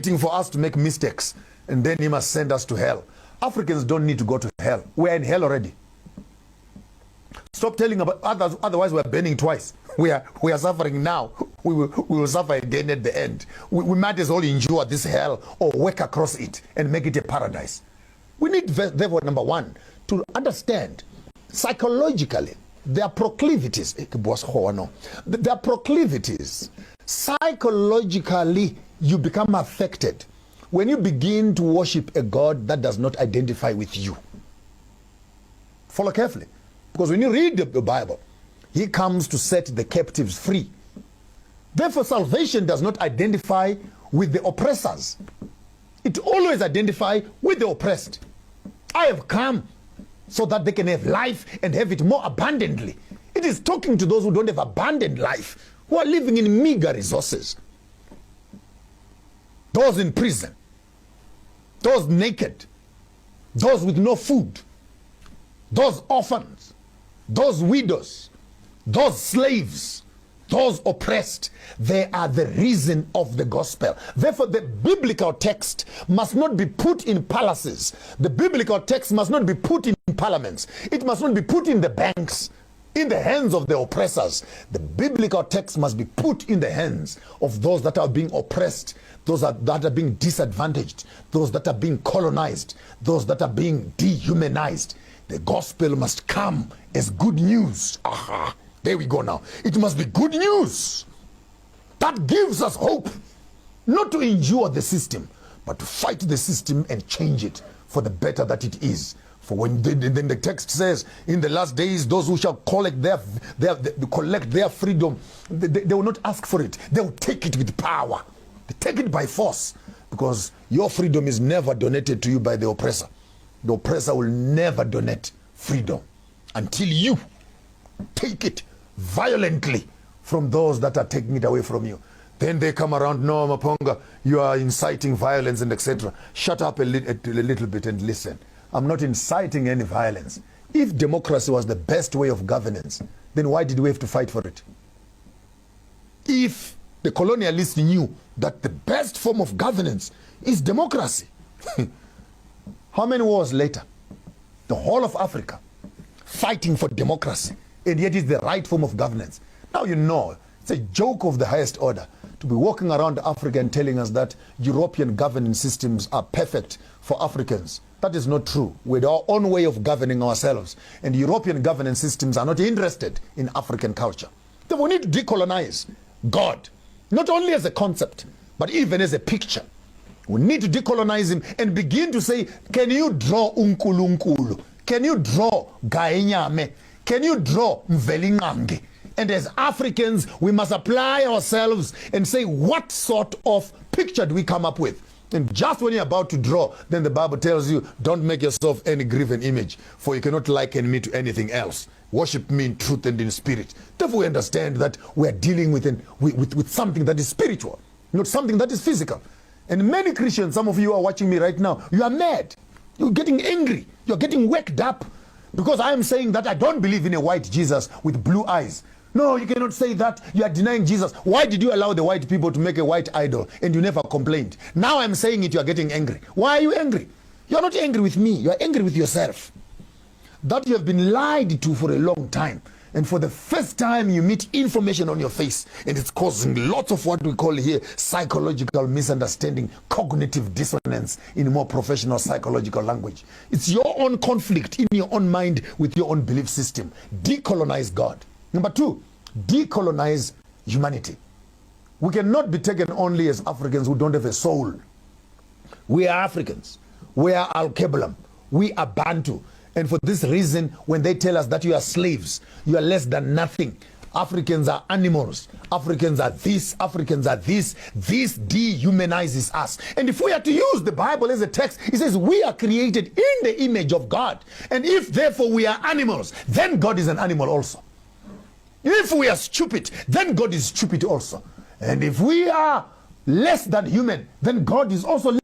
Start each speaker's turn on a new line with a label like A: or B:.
A: waiting for us to make mistakes, and then he must send us to hell. Africans don't need to go to hell. We're in hell already. Stop telling about others, otherwise we're burning twice. We are suffering now. We will suffer again at the end. We might as well endure this hell or work across it and make it a paradise. We need, therefore, number one, to understand psychologically their proclivities. Their proclivities. Psychologically, you become affected when you begin to worship a God that does not identify with you. Follow carefully. Because when you read the Bible, he comes to set the captives free. Therefore, salvation does not identify with the oppressors. It always identifies with the oppressed. I have come so that they can have life and have it more abundantly. It is talking to those who don't have abundant life, who are living in meager resources. Those in prison, those naked, those with no food, those orphans, those widows, those slaves, those oppressed. They are the reason of the gospel. Therefore, the biblical text must not be put in palaces. The biblical text must not be put in parliaments. It must not be put in the banks, in the hands of the oppressors. The biblical text must be put in the hands of those that are being oppressed, those that are being disadvantaged, those that are being colonized, those that are being dehumanized. The gospel must come as good news. Aha, there we go now. It must be good news that gives us hope, not to endure the system, but to fight the system and change it for the better that it is. For when then the text says, in the last days, those who shall collect their freedom, they will not ask for it. They will take it with power. They take it by force, because your freedom is never donated to you by the oppressor. The oppressor will never donate freedom until you take it violently from those that are taking it away from you. Then they come around, no, Maponga, you are inciting violence and etc. Shut up a little bit and listen. I'm not inciting any violence. If democracy was the best way of governance, then why did we have to fight for it? If the colonialists knew that the best form of governance is democracy, how many wars later? The whole of Africa fighting for democracy, and yet it's the right form of governance. Now you know, it's a joke of the highest order to be walking around Africa and telling us that European governance systems are perfect for Africans. That is not true. We have our own way of governing ourselves, and European governance systems are not interested in African culture. Then we need to decolonize God, not only as a concept, but even as a picture. We need to decolonize him and begin to say, can you draw unkulunkulu? Can you draw Gaenyame? Can you draw Mvelingange? And as Africans, we must apply ourselves and say, what sort of picture do we come up with? And just when you're about to draw, then the Bible tells you, don't make yourself any graven image, for you cannot liken me to anything else. Worship me in truth and in spirit. Therefore, we understand that we're dealing with something that is spiritual, not something that is physical. And many Christians, some of you are watching me right now, you are mad. You're getting angry. You're getting worked up because I am saying that I don't believe in a white Jesus with blue eyes. No, you cannot say that. You are denying Jesus. Why did you allow the white people to make a white idol and you never complained? Now I'm saying it, you are getting angry. Why are you angry? You are not angry with me. You are angry with yourself. That you have been lied to for a long time. And for the first time, you meet information on your face, and it's causing lots of what we call here psychological misunderstanding, cognitive dissonance in more professional psychological language. It's your own conflict in your own mind with your own belief system. Decolonize God. Number two, decolonize humanity. We cannot be taken only as Africans who don't have a soul. We are Africans. We are Al-Kebalam. We are Bantu. And for this reason, when they tell us that you are slaves, you are less than nothing. Africans are animals. Africans are this. Africans are this. This dehumanizes us. And if we are to use the Bible as a text, it says we are created in the image of God. And if therefore we are animals, then God is an animal also. If we are stupid, then God is stupid also. And if we are less than human, then God is also